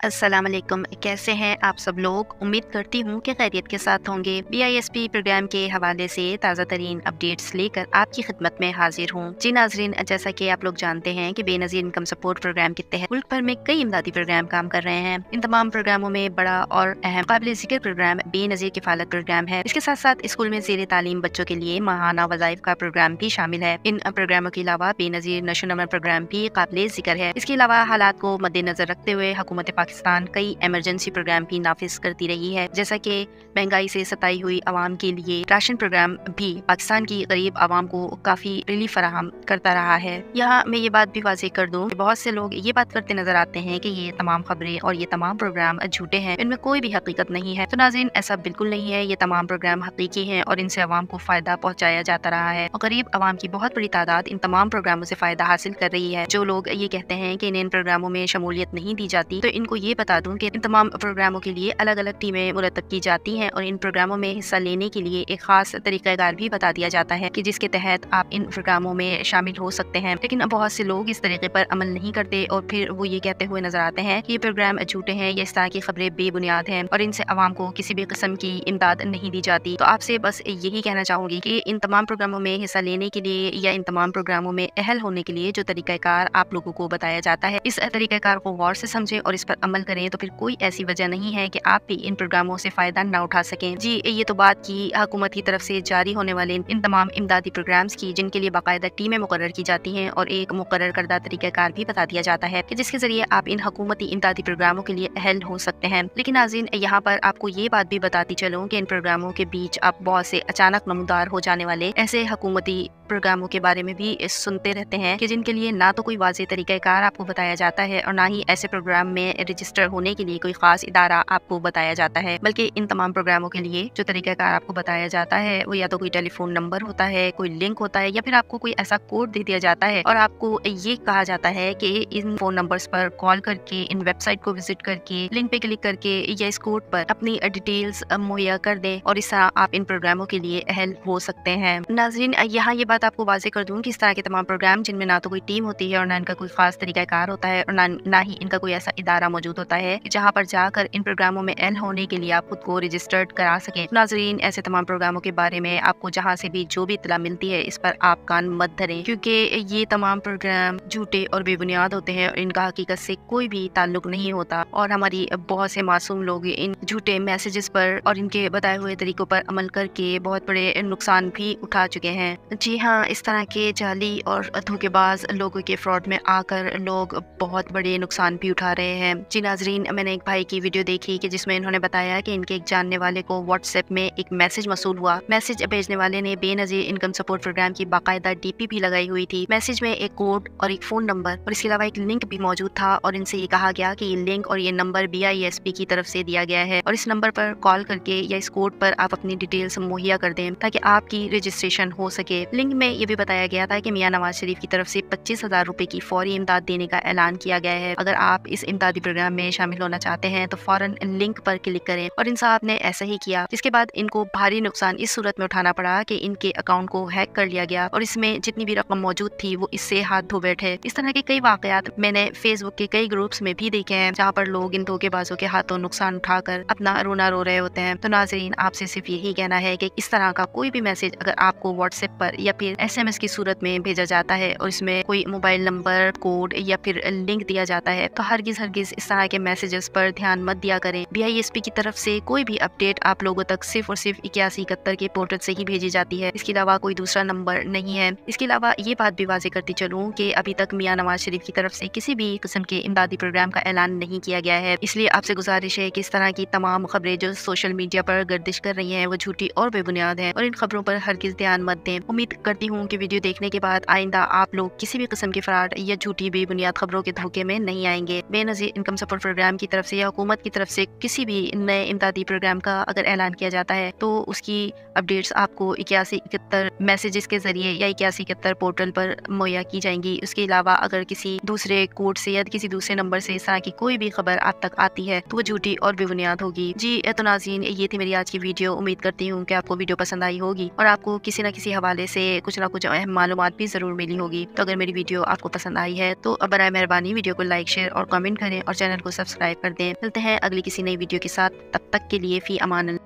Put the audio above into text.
अस्सलाम वालेकुम। कैसे हैं आप सब लोग? उम्मीद करती हूँ कि खैरियत के साथ होंगे। BISP प्रोग्राम के हवाले से ताज़ा तरीन अपडेट्स लेकर आपकी खिदमत में हाजिर हूँ। जी नाजरीन, जैसा कि आप लोग जानते हैं कि बेनज़ीर इनकम सपोर्ट प्रोग्राम के तहत मुल्क भर में कई इमदादी प्रोग्राम काम कर रहे हैं। इन तमाम प्रोग्रामों में बड़ा और अहम काबिल ज़िक्र प्रोग्राम बेनज़ीर किफ़ालत प्रोग्राम है। इसके साथ साथ स्कूल में ज़ेर तालीम बच्चों के लिए माहाना वज़ाइफ का प्रोग्राम भी शामिल है। इन प्रोग्रामों के अलावा बेनज़ीर नशो-नमा प्रोग्राम भी काबिल ज़िक्र है। इसके अलावा हालात को मद्देनजर रखते हुए हुकूमत पाकिस्तान कई इमरजेंसी प्रोग्राम भी नाफिज करती रही है, जैसा कि महंगाई से सताई हुई आवाम के लिए राशन प्रोग्राम भी पाकिस्तान की गरीब आवाम को काफी रिलीफ फराहम करता रहा है। यहाँ मैं ये बात भी वाज़ेह कर दूं कि बहुत से लोग ये बात करते नजर आते हैं कि ये तमाम खबरें और ये तमाम प्रोग्राम झूठे हैं, इनमें कोई भी हकीकत नहीं है। तो नाज़रीन, ऐसा बिल्कुल नहीं है। ये तमाम प्रोग्राम हकीकी हैं और इनसे आवाम को फायदा पहुँचाया जाता रहा है और गरीब आवाम की बहुत बड़ी तादाद इन तमाम प्रोग्रामों से फायदा हासिल कर रही है। जो लोग ये कहते हैं कि इन प्रोग्रामों में शमूलियत नहीं दी जाती, तो इनको ये बता दूं कि इन तमाम प्रोग्रामों के लिए अलग अलग टीमें मुरतब की जाती हैं और इन प्रोग्रामों में हिस्सा लेने के लिए एक खास तरीक़ाकार भी बता दिया जाता है कि जिसके तहत आप इन प्रोग्रामों में शामिल हो सकते हैं। लेकिन बहुत से लोग इस तरीके पर अमल नहीं करते और फिर वो ये कहते हुए नजर आते हैं कि ये प्रोग्राम झूठे हैं या इस तरह की खबरें बेबुनियाद हैं और इनसे आवाम को किसी भी किस्म की इमदाद नहीं दी जाती। तो आपसे बस यही कहना चाहूंगी कि इन तमाम प्रोग्रामों में हिस्सा लेने के लिए या इन तमाम प्रोग्रामों में अहल होने के लिए जो तरीक़ाकार आप लोगों को बताया जाता है, इस तरीक़ाकार को गौर से समझें और इस पर अमल करें, तो फिर कोई ऐसी वजह नहीं है कि आप भी इन प्रोग्रामों से फायदा न उठा सकें। जी, ये तो बात की हुकूमत की तरफ से जारी होने वाले इन तमाम इमदादी प्रोग्राम्स की, जिनके लिए बाकायदा टीमें मुकर्रर की जाती हैं और एक मुकर्रर करदा तरीक़ाकार भी बता दिया जाता है कि जिसके जरिए आप इन हुकूमती इमदादी प्रोग्रामों के लिए अहल हो सकते हैं। लेकिन नाज़रीन, यहाँ पर आपको ये बात भी बताती चलूँ कि इन प्रोग्रामों के बीच आप बहुत से अचानक नमदार हो जाने वाले ऐसे हुकूमती प्रोग्रामों के बारे में भी सुनते रहते हैं कि जिनके लिए ना तो कोई वाज़ेह तरीक़ाकार आपको बताया जाता है और ना ही ऐसे प्रोग्राम में रजिस्टर होने के लिए कोई खास इदारा आपको बताया जाता है। बल्कि इन तमाम प्रोग्रामों के लिए जो तरीक़ाकार आपको बताया जाता है वो या तो कोई टेलीफोन नंबर होता है, कोई लिंक होता है, या फिर आपको कोई ऐसा कोड दे दिया जाता है और आपको ये कहा जाता है कि इन फोन नंबर्स पर कॉल करके, इन वेबसाइट को विजिट करके, लिंक पे क्लिक करके या इस कोड पर अपनी डिटेल्स मुहैया कर दें और इस तरह आप इन प्रोग्रामों के लिए अहल हो सकते हैं। नाज़रीन, यहाँ ये बात आपको वाज़ेह कर दूं कि इस तरह के तमाम प्रोग्राम जिनमें ना तो कोई टीम होती है और ना इनका कोई खास तरीक़ाकार होता है और ना ही इनका कोई ऐसा इदारा मौजूद होता है जहाँ पर जाकर इन प्रोग्रामों में अहल होने के लिए आप खुद को रजिस्टर्ड करा सकें। नाज़रीन, ऐसे तमाम प्रोग्रामों के बारे में आपको जहाँ से भी जो भी इत्तला मिलती है, इस पर आप कान मत धरें, क्योंकि ये तमाम प्रोग्राम झूठे और बेबुनियाद होते हैं और इनका हकीकत से कोई भी ताल्लुक नहीं होता और हमारी बहुत से मासूम लोग इन झूठे मैसेजेस पर और इनके बताए हुए तरीकों पर अमल करके बहुत बड़े नुकसान भी उठा चुके हैं। जी हाँ, इस तरह के जाली और धोखेबाज लोगों के फ्रॉड में आकर लोग बहुत बड़े नुकसान भी उठा रहे हैं। जी नाज़रीन, मैंने एक भाई की वीडियो देखी कि जिसमें इन्होंने बताया कि इनके एक जानने वाले को व्हाट्सएप में एक मैसेज मसूल हुआ। मैसेज भेजने वाले ने बेनज़ीर इनकम सपोर्ट प्रोग्राम की बाकायदा डीपी भी लगाई हुई थी। मैसेज में एक कोड और एक फ़ोन नंबर और इसके अलावा एक लिंक भी मौजूद था और इनसे ये कहा गया कि ये लिंक और ये नंबर BISP की तरफ से दिया गया है और इस नंबर पर कॉल करके या इस कोड पर आप अपनी डिटेल्स मुहैया कर दें ताकि आपकी रजिस्ट्रेशन हो सके। लिंक में ये भी बताया गया था कि मियां नवाज शरीफ की तरफ से 25,000 रुपए की फौरी इमदाद देने का ऐलान किया गया है। अगर आप इस इमदादी प्रोग्राम में शामिल होना चाहते हैं तो फौरन लिंक पर क्लिक करें और इन साहब ने ऐसा ही किया, जिसके बाद इनको भारी नुकसान इस सूरत में उठाना पड़ा कि इनके अकाउंट को हैक कर लिया गया और इसमें जितनी भी रकम मौजूद थी वो इससे हाथ धो बैठे। इस तरह के कई वाकयात मैंने फेसबुक के कई ग्रुप्स में भी देखे हैं जहाँ पर लोग इन धोखेबाजों के हाथों नुकसान उठाकर अपना रोना रो रहे होते हैं। तो नाज़रीन, आपसे सिर्फ यही कहना है कि इस तरह का कोई भी मैसेज अगर आपको व्हाट्सएप पर या फिर SMS की सूरत में भेजा जाता है और इसमें कोई मोबाइल नंबर, कोड या फिर लिंक दिया जाता है तो हरगिज इस तरह के मैसेजेस पर ध्यान मत दिया करें। BISP की तरफ से कोई भी अपडेट आप लोगों तक सिर्फ और सिर्फ 8171 के पोर्टल से ही भेजी जाती है, इसके अलावा कोई दूसरा नंबर नहीं है। इसके अलावा ये बात भी वाज़ेह करती चलूँ कि अभी तक मियां नवाज शरीफ की तरफ से किसी भी किस्म के इमदादी प्रोग्राम का ऐलान नहीं किया गया है। इसलिए आपसे गुजारिश है कि इस तरह की तमाम खबरें जो सोशल मीडिया पर गर्दिश कर रही हैं वो झूठी और बेबुनियाद है और इन खबरों पर हरगिज ध्यान मत दें। उम्मीद करती हूँ कि वीडियो देखने के बाद आइंदा आप लोग किसी भी किस्म के फ्रॉड या झूठी बेबुनियाद खबरों के धोखे में नहीं आएंगे। बेनज़ीर इनकम सपोर्ट प्रोग्राम की तरफ से या हुकूमत की तरफ से किसी भी नए इमदादी प्रोग्राम का अगर ऐलान किया जाता है तो उसकी अपडेट्स आपको 8171 मैसेजेस के जरिए या 8171 पोर्टल पर मुहैया की जाएंगी। उसके अलावा अगर किसी दूसरे कोड से या किसी दूसरे नंबर से इस तरह की कोई भी खबर आप तक आती है तो वो झूठी और बेबुनियाद होगी। जी तो नाज़रीन, ये थी मेरी आज की वीडियो। उम्मीद करती हूँ कि आपको वीडियो पसंद आई होगी और आपको किसी न किसी हवाले से कुछ ना कुछ अहम मालूमात भी ज़रूर मिली होगी। तो अगर मेरी वीडियो आपको पसंद आई है तो बराए मेहरबानी वीडियो को लाइक, शेयर और कमेंट करें और चैनल چینل کو سبسکرائب کر دیں۔ ملتے ہیں اگلی کسی نئی ویڈیو کے ساتھ، تب تک کے لیے فی امان اللہ۔